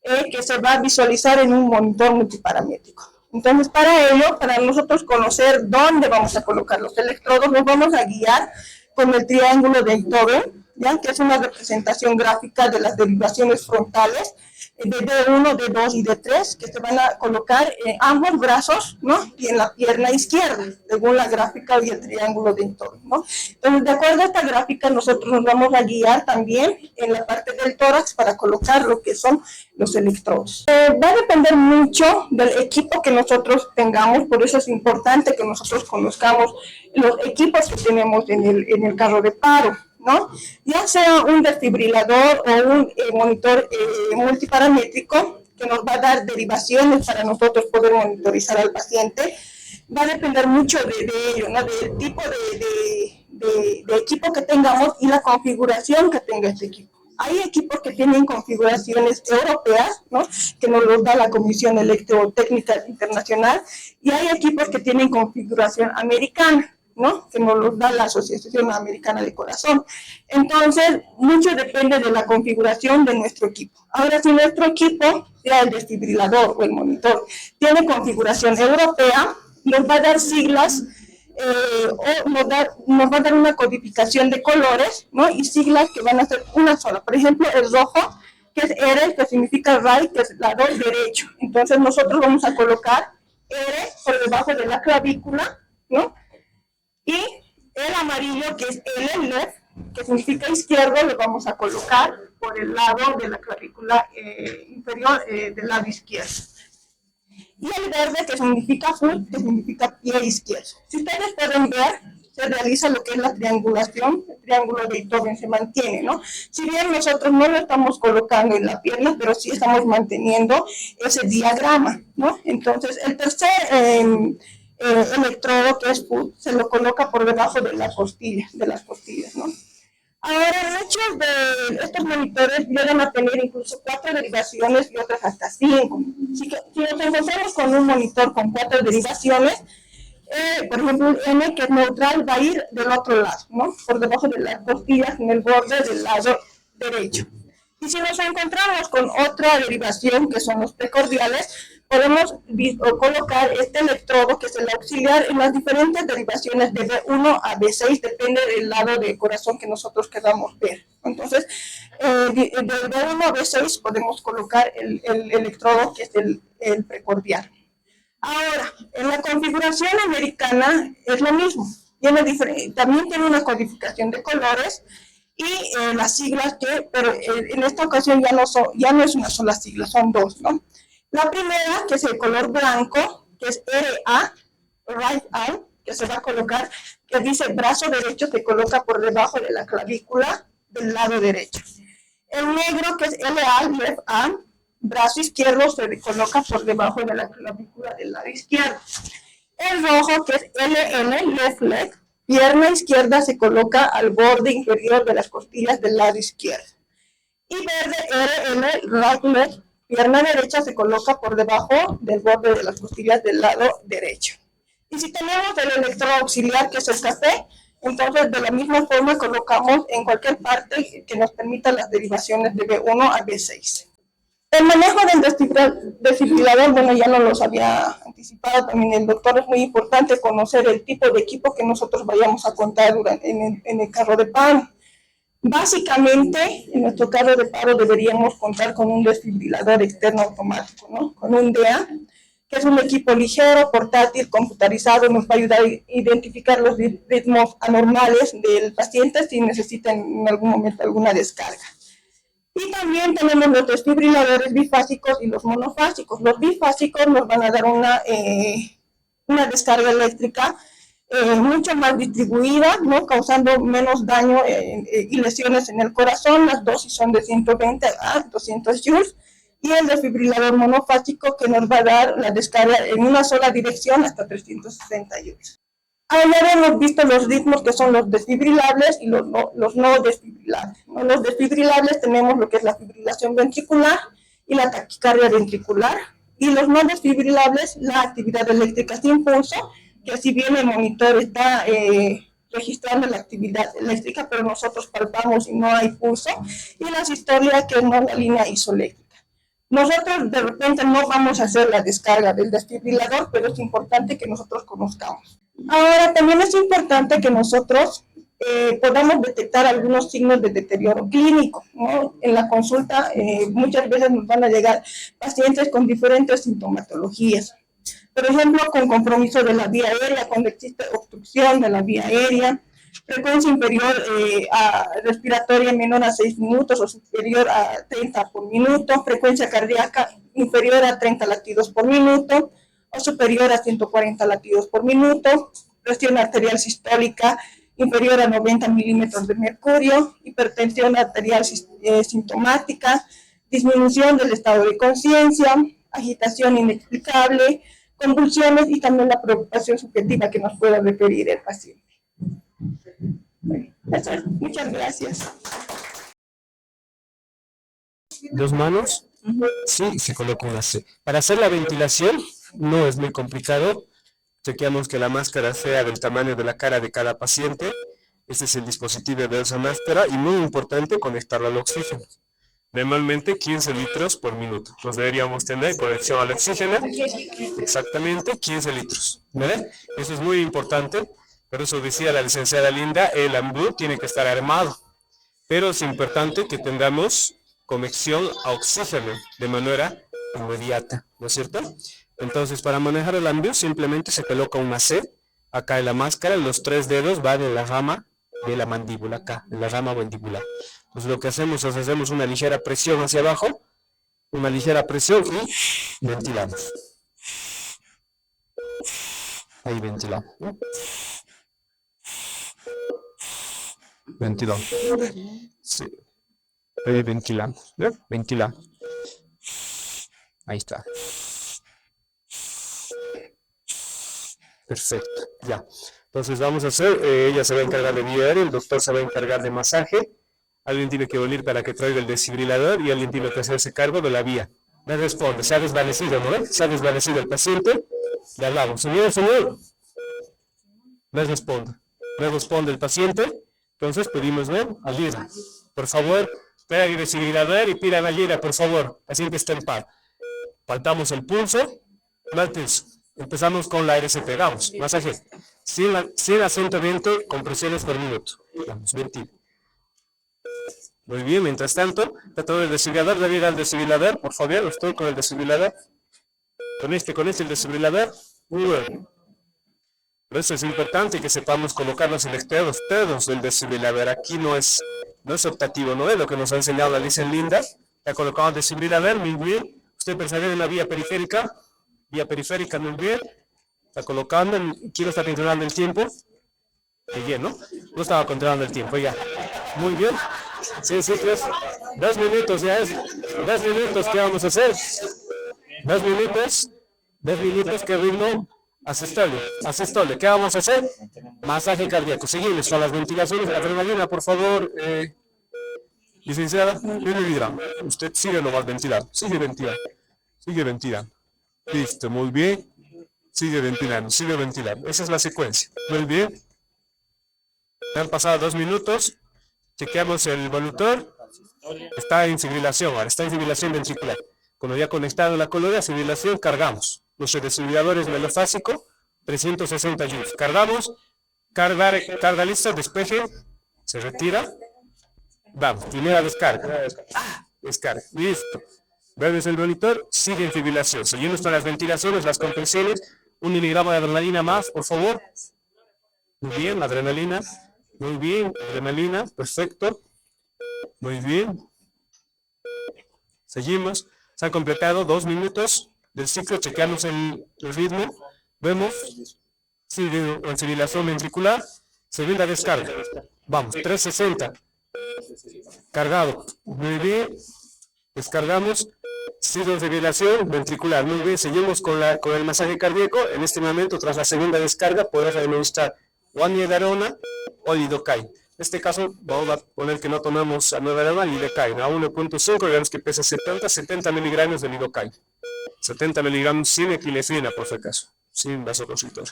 que se va a visualizar en un monitor multiparamétrico. Entonces, para ello, para nosotros conocer dónde vamos a colocar los electrodos, nos vamos a guiar con el triángulo de Einthoven, ¿ya? Que es una representación gráfica de las derivaciones frontales de D1, D2 y D3, que se van a colocar en ambos brazos, ¿no? Y en la pierna izquierda, según la gráfica y el triángulo de Einthoven, ¿no? Entonces, de acuerdo a esta gráfica, nosotros nos vamos a guiar también en la parte del tórax para colocar lo que son los electrodos. Va a depender mucho del equipo que nosotros tengamos, por eso es importante que nosotros conozcamos los equipos que tenemos en el carro de paro, ¿no? Ya sea un desfibrilador o un monitor multiparamétrico que nos va a dar derivaciones para nosotros poder monitorizar al paciente, va a depender mucho de ello, ¿no? Del tipo de equipo que tengamos y la configuración que tenga este equipo. Hay equipos que tienen configuraciones europeas, ¿no? Que nos los da la Comisión Electrotécnica Internacional, y hay equipos que tienen configuración americana, ¿no? Que nos los da la Asociación Americana de Corazón. Entonces, mucho depende de la configuración de nuestro equipo. Ahora, si nuestro equipo, sea el desfibrilador o el monitor, tiene configuración europea, nos va a dar siglas o nos va a dar una codificación de colores, ¿no? Y siglas que van a ser una sola. Por ejemplo, el rojo, que es R, que significa right, que es lado derecho. Entonces nosotros vamos a colocar R por debajo de la clavícula, ¿no? Y el amarillo, que es L, left, que significa izquierdo, lo vamos a colocar por el lado de la clavícula inferior del lado izquierdo. Y el verde, que significa foot, que significa pie izquierdo. Si ustedes pueden ver, se realiza lo que es la triangulación, el triángulo de Beethoven se mantiene, ¿no? Si bien nosotros no lo estamos colocando en la pierna, pero sí estamos manteniendo ese diagrama, ¿no? Entonces, el tercer electrodo, que es foot, se lo coloca por debajo de la costilla, de las costillas, ¿no? Ahora, muchos de estos monitores llegan a tener incluso 4 derivaciones y otras hasta 5. Si nos encontramos con un monitor con 4 derivaciones, por ejemplo, un N, que es neutral, va a ir del otro lado, ¿no? Por debajo de las costillas, en el borde del lado derecho. Y si nos encontramos con otra derivación, que son los precordiales, podemos colocar este electrodo, que es el auxiliar, en las diferentes derivaciones de B1 a B6, depende del lado de corazón que nosotros queramos ver. Entonces, de B1 a B6 podemos colocar el electrodo, que es el precordial. Ahora, en la configuración americana es lo mismo. También tiene una codificación de colores y las siglas pero en esta ocasión ya no es una sola sigla, son 2, ¿no? La primera, que es el color blanco, que es RA, right arm, que se va a colocar, que dice brazo derecho, se coloca por debajo de la clavícula del lado derecho. El negro, que es LA, left arm, brazo izquierdo, se coloca por debajo de la clavícula del lado izquierdo. El rojo, que es LN, left leg, pierna izquierda, se coloca al borde inferior de las costillas del lado izquierdo. Y verde, RN, right leg, pierna derecha, se coloca por debajo del borde de las costillas del lado derecho. Y si tenemos el electrodo auxiliar, que es el café, entonces de la misma forma colocamos en cualquier parte que nos permita las derivaciones de B1 a B6. El manejo del desfibrilador, bueno, ya no los había anticipado también el doctor, es muy importante conocer el tipo de equipo que nosotros vayamos a contar en el carro de paro. Básicamente, en nuestro carro de paro deberíamos contar con un desfibrilador externo automático, ¿no? Con un DEA, que es un equipo ligero, portátil, computarizado, nos va a ayudar a identificar los ritmos anormales del paciente si necesitan en algún momento alguna descarga. Y también tenemos los desfibriladores bifásicos y los monofásicos. Los bifásicos nos van a dar una descarga eléctrica mucho más distribuida, ¿no? Causando menos daño y lesiones en el corazón. Las dosis son de 120 a 200 joules. Y el desfibrilador monofásico, que nos va a dar la descarga en una sola dirección hasta 360 joules. Ahora hemos visto los ritmos, que son los desfibrilables y los no desfibrilables, ¿no? Los desfibrilables tenemos lo que es la fibrilación ventricular y la taquicardia ventricular, y los no desfibrilables, la actividad eléctrica sin pulso, que si bien el monitor está registrando la actividad eléctrica, pero nosotros palpamos y no hay pulso, y la sistolia, que es no la línea isoeléctrica. Nosotros de repente no vamos a hacer la descarga del desfibrilador, pero es importante que nosotros conozcamos. Ahora, también es importante que nosotros podamos detectar algunos signos de deterioro clínico, ¿no? En la consulta muchas veces nos van a llegar pacientes con diferentes sintomatologías. Por ejemplo, con compromiso de la vía aérea, cuando existe obstrucción de la vía aérea, frecuencia inferior a respiratoria menor a 6 minutos o superior a 30 por minuto, frecuencia cardíaca inferior a 30 latidos por minuto o superior a 140 latidos por minuto, presión arterial sistólica inferior a 90 milímetros de mercurio, hipertensión arterial sintomática, disminución del estado de conciencia, agitación inexplicable, convulsiones y también la preocupación subjetiva que nos pueda referir el paciente. Bueno, eso es. Muchas gracias. Dos manos, sí, se coloca una C. Para hacer la ventilación no es muy complicado. Chequeamos que la máscara sea del tamaño de la cara de cada paciente. Este es el dispositivo de esa máscara y muy importante conectarlo al oxígeno. Normalmente 15 litros por minuto. Nos deberíamos tener conexión al oxígeno. Exactamente 15 litros. ¿Vale? Eso es muy importante. Por eso decía la licenciada Linda, el AMBU tiene que estar armado. Pero es importante que tengamos conexión a oxígeno de manera inmediata, ¿no es cierto? Entonces, para manejar el AMBU simplemente se coloca una C acá en la máscara, los 3 dedos van en la rama de la mandíbula, acá, en la rama mandibular. Entonces, lo que hacemos es hacemos una ligera presión hacia abajo, una ligera presión y ventilamos. Ahí ventilamos, ¿no? Ventilamos. Sí. Ahí ventilamos, ¿no? Ventilamos. Ahí está. Perfecto, ya. Entonces vamos a hacer, ella se va a encargar de guiar, el doctor se va a encargar de masaje, alguien tiene que venir para que traiga el desfibrilador y alguien tiene que hacerse cargo de la vía. Me responde, se ha desvanecido, ¿no? Se ha desvanecido el paciente, le hablamos, señor, me responde el paciente, entonces pedimos, ¿no? Ayuda, por favor, traiga el desfibrilador y pidan ayuda, por favor, paciente está en paro. Faltamos el pulso, empezamos con la RCP, vamos, masaje, sin asentamiento, compresiones por minuto, vamos, ventila. Muy bien, mientras tanto, está todo el desfibrilador, debe ir al desfibrilador, por favor, estoy con el desfibrilador, con este el desfibrilador, muy bueno. Por eso es importante que sepamos colocar los electrodos del desfibrilador, aquí no es optativo, no es lo que nos ha enseñado la licenciada Linda, está colocado el desfibrilador, muy bien, usted percibe en la vía periférica, muy bien, está colocando, quiero estar controlando el tiempo, muy bien, ¿no? No estaba controlando el tiempo, ya, muy bien, sí, 2 minutos, ya es, 2 minutos, ¿qué vamos a hacer? 2 minutos, ¿qué ritmo? Asistole, ¿qué vamos a hacer? Masaje cardíaco, seguimos con las ventilaciones, adrenalina, por favor, licenciada, usted sigue nomás ventilando, sigue ventilando. Listo, muy bien. Sigue ventilando. Esa es la secuencia. Muy bien. Han pasado 2 minutos. Chequeamos el monitor. Está en fibrilación ahora. Está en fibrilación ventricular. Cuando ya conectado la colonia, fibrilación, cargamos. Nuestro desfibrilador monofásico, 360 joules. Cargamos. Carga lista, despeje. Se retira. Vamos, primera descarga. Descarga. Listo. Ves el monitor, sigue en fibrilación. Seguimos con las ventilaciones, las compresiones. 1 miligramo de adrenalina más, por favor. Muy bien, adrenalina. Muy bien, adrenalina. Perfecto. Muy bien. Seguimos. Se han completado 2 minutos del ciclo. Chequeamos el ritmo. Vemos. Sigue en fibrilación ventricular. Segunda descarga. Vamos, 360. Cargado. Muy bien. Descargamos. Sigue en fibrilación ventricular. Muy bien, seguimos con el masaje cardíaco. En este momento, tras la segunda descarga, podrás administrar o amidarona o lidocaine. En este caso, vamos a poner que no tomamos amidarona ni lidocaine. A 1.5, digamos que pesa 70 miligramos de lidocaine. 70 miligramos sin equilefrina, por si acaso. Sin vasoconstrictor.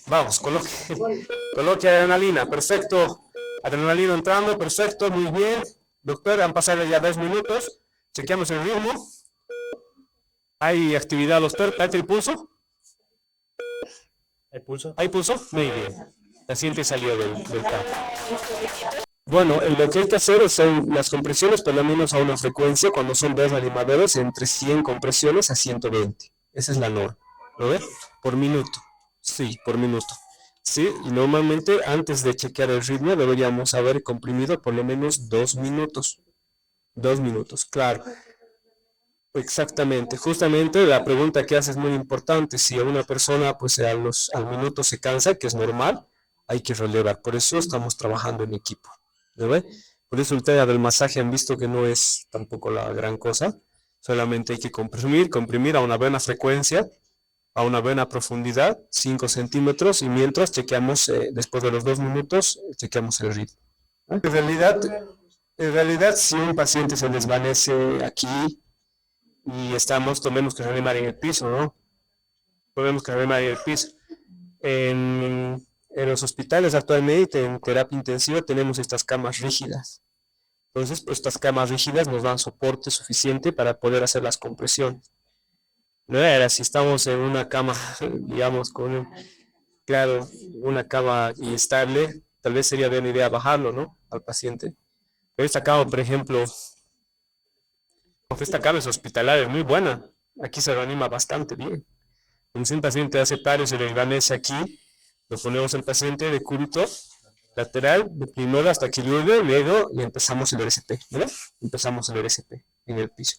Vamos, coloque adrenalina. Perfecto. Adrenalina entrando. Perfecto, muy bien. Doctor, han pasado ya 2 minutos. Chequeamos el ritmo. ¿Hay actividad, doctor? ¿Hay el pulso? ¿Hay pulso? Muy bien. El paciente salió del campo. Bueno, lo que hay que hacer son las compresiones, por lo menos a una frecuencia, cuando son 2 animadores, entre 100 compresiones a 120. Esa es la norma. ¿Lo ves? Por minuto. Sí, por minuto. Sí, y normalmente antes de chequear el ritmo deberíamos haber comprimido por lo menos 2 minutos. 2 minutos, claro. Exactamente, justamente la pregunta que hace es muy importante. Si a una persona pues al minuto se cansa, que es normal, hay que relevar. Por eso estamos trabajando en equipo, ¿no ve? Por eso el tema del masaje han visto que no es tampoco la gran cosa. Solamente hay que comprimir a una buena frecuencia, a una buena profundidad, 5 centímetros, y mientras chequeamos, después de los 2 minutos, chequeamos el ritmo. En realidad, si un paciente se desvanece aquí y tenemos que reanimar en el piso, ¿no? Tenemos que reanimar en el piso. En los hospitales actualmente, en terapia intensiva, tenemos estas camas rígidas. Entonces, pues estas camas rígidas nos dan soporte suficiente para poder hacer las compresiones. No era si estamos en una cama, digamos, claro, una cama inestable, tal vez sería buena idea bajarlo, ¿no? Al paciente. Pero esta cama, por ejemplo, esta cama es hospitalaria, es muy buena. Aquí se reanima bastante bien. Si un paciente hace paro, se le envanece aquí, lo ponemos al paciente de cúbito lateral, de primero hasta que luego le empezamos el RCP, ¿verdad? Empezamos el RCP en el piso.